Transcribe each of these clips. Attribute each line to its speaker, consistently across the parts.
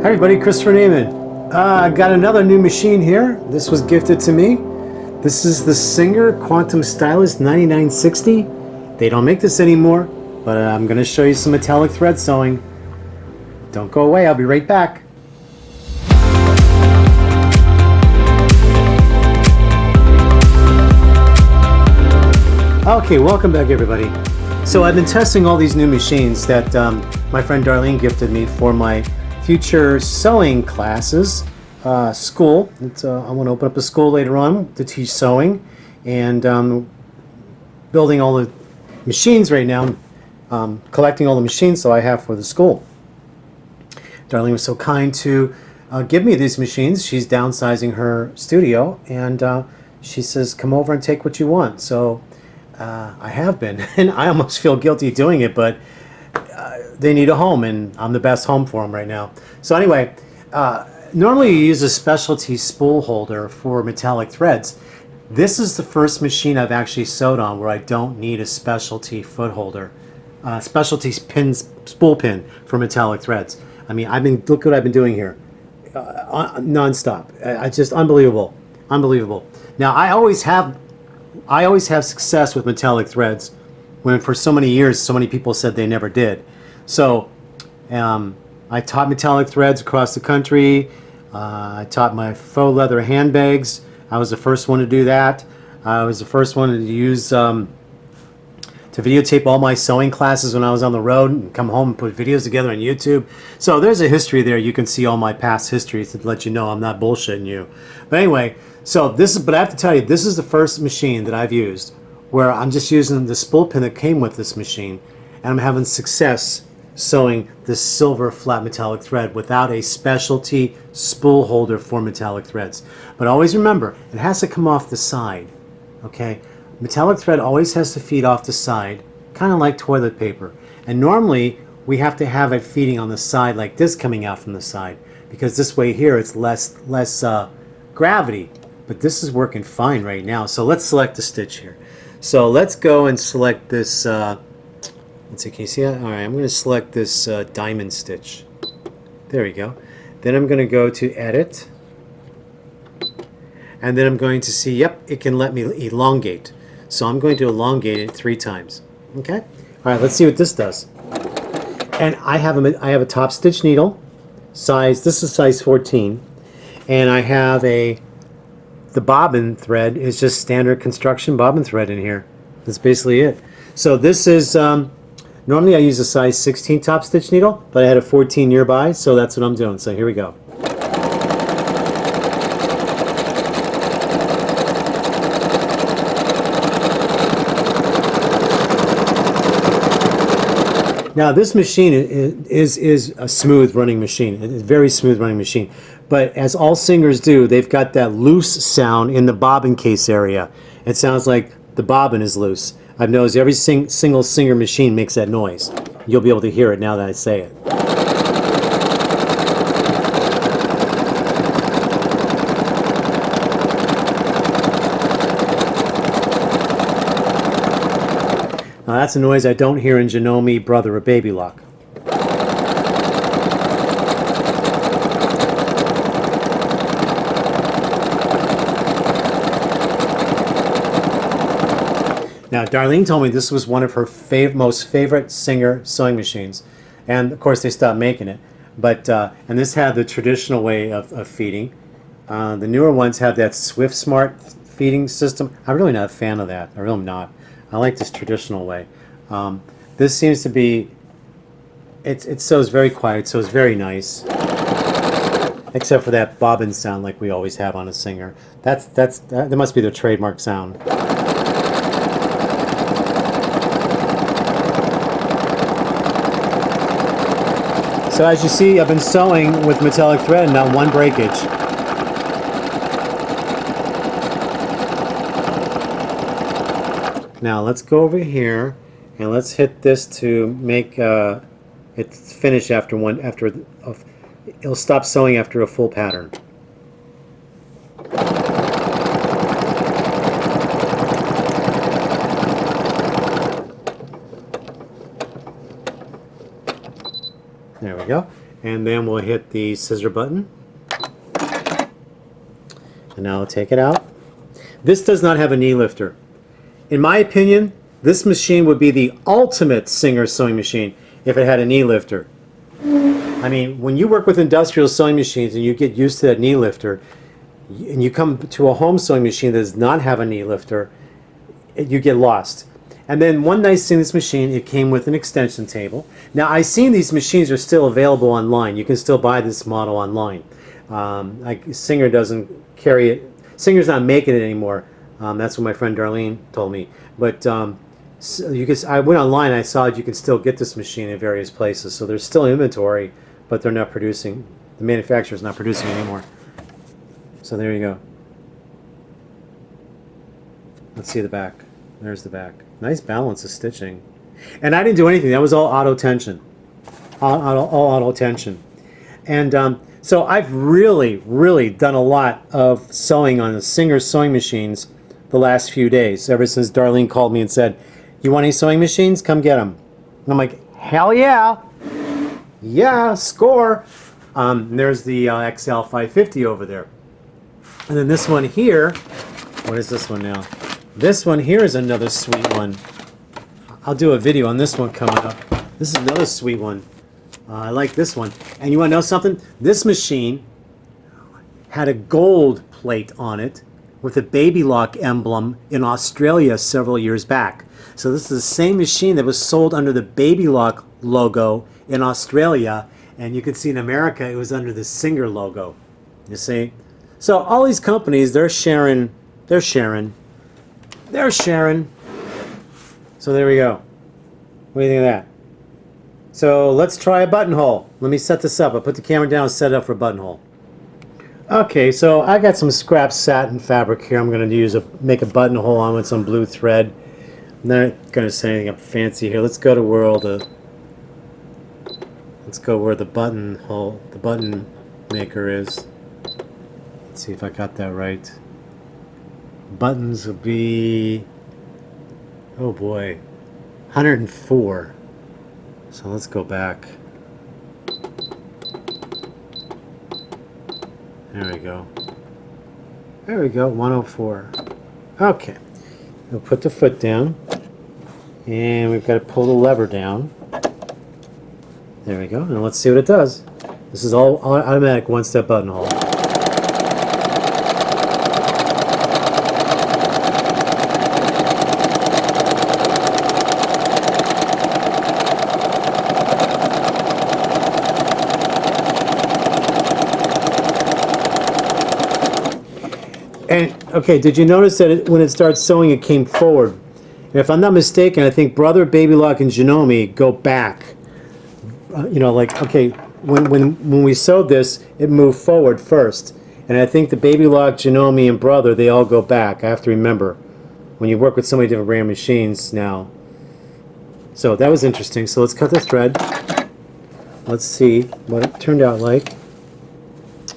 Speaker 1: Hi everybody, Christopher Naiman. I got another new machine here. This was gifted to me. This is the Singer Quantum Stylist 9960. They don't make this anymore, but I'm going to show you some metallic thread sewing. Don't go away, I'll be right back. Okay, welcome back everybody. So I've been testing all these new machines that my friend Darlene gifted me for my future sewing classes, school. I want to open up a school later on to teach sewing, and building all the machines right now, collecting all the machines so I have for the school. Darlene was so kind to give me these machines. She's downsizing her studio, and she says, come over and take what you want. So I have been, and I almost feel guilty doing it, but they need a home, and I'm the best home for them right now. So anyway, normally you use a specialty spool holder for metallic threads. This is the first machine I've actually sewed on where I don't need a specialty foot holder, specialty spool pin for metallic threads. I mean, look what I've been doing here, non-stop. I just unbelievable, unbelievable. Now I always have success with metallic threads, when for so many years so many people said they never did. So I taught metallic threads across the country. I taught my faux leather handbags. I was the first one to do that. I was the first one to use to videotape all my sewing classes when I was on the road and come home and put videos together on YouTube. So there's a history there. You can see all my past history to let you know I'm not bullshitting you. But anyway, but I have to tell you, this is the first machine that I've used where I'm just using the spool pin that came with this machine, and I'm having success sewing this silver flat metallic thread without a specialty spool holder for metallic threads. But always remember, it has to come off the side, okay? Metallic thread always has to feed off the side, kind of like toilet paper. And normally, we have to have it feeding on the side like this, coming out from the side, because this way here, it's less gravity. But this is working fine right now. So let's select the stitch here. So let's go and select this, let's see, can you see that? All right, I'm going to select this diamond stitch. There we go. Then I'm going to go to edit. And then I'm going to see, yep, it can let me elongate. So I'm going to elongate it 3 times. Okay? All right, let's see what this does. And I have a top stitch needle, size, this is size 14. And I have the bobbin thread is just standard construction bobbin thread in here. That's basically it. So this is, normally I use a size 16 top stitch needle, but I had a 14 nearby, so that's what I'm doing. So here we go. Now this machine is a smooth running machine. It's a very smooth running machine. But as all singers do, they've got that loose sound in the bobbin case area. It sounds like the bobbin is loose. I've noticed every single singer machine makes that noise. You'll be able to hear it now that I say it. Now that's a noise I don't hear in Janome, Brother, or Baby Lock. Now, Darlene told me this was one of her most favorite Singer sewing machines, and of course they stopped making it. But and this had the traditional way of feeding. The newer ones have that Swift Smart feeding system. I'm really not a fan of that. I really am not. I like this traditional way. This seems to be, it sews very quiet, so it's very nice. Except for that bobbin sound like we always have on a Singer. That must be their trademark sound. So as you see, I've been sewing with metallic thread and not one breakage. Now let's go over here and let's hit this to make it finish it'll stop sewing after a full pattern. There we go. And then we'll hit the scissor button. And now I'll take it out. This does not have a knee lifter. In my opinion, this machine would be the ultimate Singer sewing machine if it had a knee lifter. I mean, when you work with industrial sewing machines and you get used to that knee lifter, and you come to a home sewing machine that does not have a knee lifter, you get lost. And then one nice thing, this machine, it came with an extension table. Now, I've seen these machines are still available online. You can still buy this model online. Like Singer doesn't carry it. Singer's not making it anymore. That's what my friend Darlene told me. But so I went online and I saw you can still get this machine in various places. So there's still inventory, but they're not producing. The manufacturer's not producing anymore. So there you go. Let's see the back. There's the back. Nice balance of stitching. And I didn't do anything. That was all auto tension. All auto tension. And so I've really done a lot of sewing on the Singer sewing machines the last few days, ever since Darlene called me and said, "You want any sewing machines? Come get them." And I'm like, hell yeah. Yeah, score. There's the XL 550 over there. And then this one here, what is this one now? This one here is another sweet one. I'll do a video on this one coming up. This is another sweet one. I like this one. And you want to know something? This machine had a gold plate on it with a Baby Lock emblem in Australia several years back. So this is the same machine that was sold under the Baby Lock logo in Australia, and you can see in America it was under the Singer logo. You see? So all these companies, they're sharing. So there we go. What do you think of that? So let's try a buttonhole. Let me set this up. I'll put the camera down and set it up for a buttonhole. Okay, so I got some scrap satin fabric here. I'm going to make a buttonhole on with some blue thread. I'm not going to say anything fancy here. Let's go to where the button maker is. Let's see if I got that right. Buttons will be, oh boy, 104. So let's go back. There we go. There we go, 104. Okay. We'll put the foot down. And we've got to pull the lever down. There we go. And let's see what it does. This is all automatic one-step buttonhole. And okay, did you notice that when it starts sewing, it came forward? And if I'm not mistaken, I think Brother, Baby Lock, and Janome go back. You know, like, okay, when we sewed this, it moved forward first. And I think the Baby Lock, Janome, and Brother, they all go back. I have to remember when you work with so many different brand machines now. So that was interesting. So let's cut the thread. Let's see what it turned out like.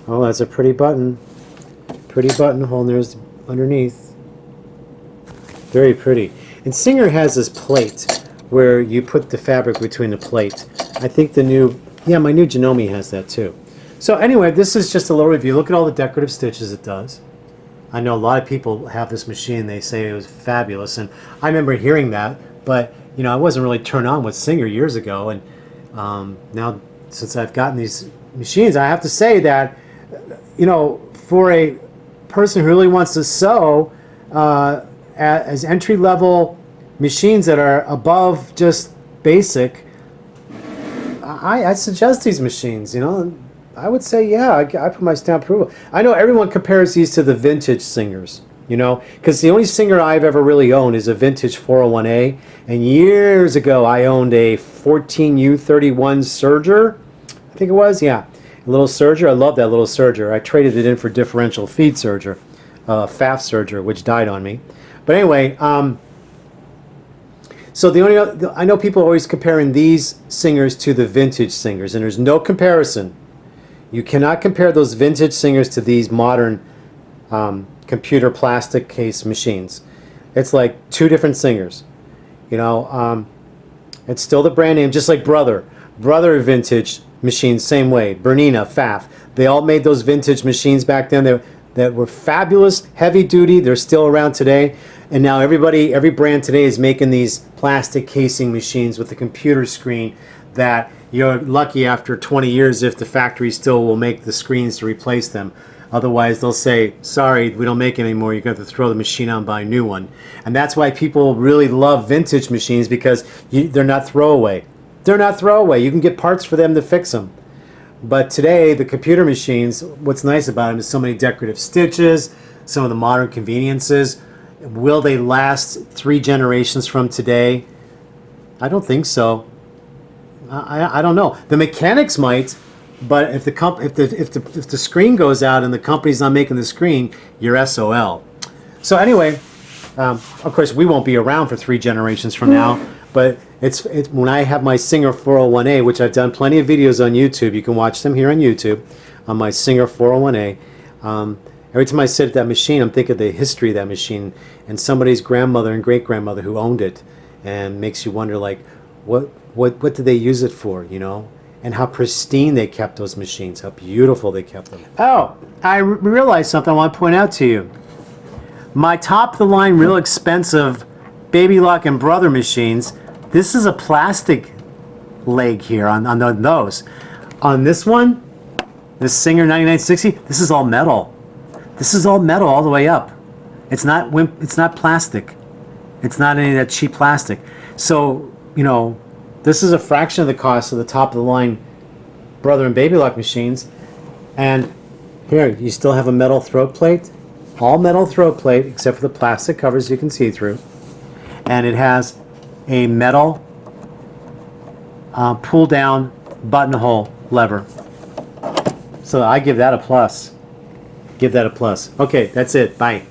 Speaker 1: Oh, that's a pretty button. Pretty buttonhole, and there's underneath. Very pretty. And Singer has this plate where you put the fabric between the plate. I think my new Janome has that too. So anyway, this is just a little review. Look at all the decorative stitches it does. I know a lot of people have this machine. They say it was fabulous, and I remember hearing that, but you know, I wasn't really turned on with Singer years ago, and now since I've gotten these machines, I have to say that, you know, for a person who really wants to sew, as entry-level machines that are above just basic, I suggest these machines. You know, I would say, yeah, I put my stamp approval. I know everyone compares these to the vintage Singers, you know, because the only Singer I've ever really owned is a vintage 401A, and years ago I owned a 14U31 Serger, I think it was, yeah. A little serger. I love that little serger. I traded it in for differential feed serger, FAF serger, which died on me. But anyway, so I know people are always comparing these Singers to the vintage Singers, and there's no comparison. You cannot compare those vintage Singers to these modern computer plastic case machines. It's like two different Singers. You know, it's still the brand name, just like Brother. Brother vintage machines, same way. Bernina, Pfaff. They all made those vintage machines back then that were fabulous, heavy duty. They're still around today. And now every brand today is making these plastic casing machines with a computer screen that you're lucky after 20 years if the factory still will make the screens to replace them. Otherwise, they'll say, sorry, we don't make it anymore. You're going to have to throw the machine out and buy a new one. And that's why people really love vintage machines, because they're not throwaway. They're not throwaway. You can get parts for them to fix them. But today, the computer machines, what's nice about them is so many decorative stitches, some of the modern conveniences. Will they last 3 generations from today? I don't think so. I don't know. The mechanics might, but if the screen goes out and the company's not making the screen, you're SOL. So anyway, of course we won't be around for 3 generations from now. But it's when I have my Singer 401A, which I've done plenty of videos on YouTube. You can watch them here on YouTube on my Singer 401A. Every time I sit at that machine, I'm thinking of the history of that machine and somebody's grandmother and great grandmother who owned it, and makes you wonder, like, what did they use it for, you know? And how pristine they kept those machines, how beautiful they kept them. Oh, I realized something I want to point out to you. My top-of-the-line, real expensive Baby Lock and Brother machines, this is a plastic leg here on those. On this one, this Singer 9960, this is all metal. This is all metal all the way up. It's not plastic. It's not any of that cheap plastic. So, you know, this is a fraction of the cost of the top-of-the-line Brother and Baby Lock machines. And here, you still have a metal throat plate. All metal throat plate, except for the plastic covers you can see through. And it has a metal pull-down buttonhole lever. So I give that a plus. Give that a plus. Okay, that's it. Bye.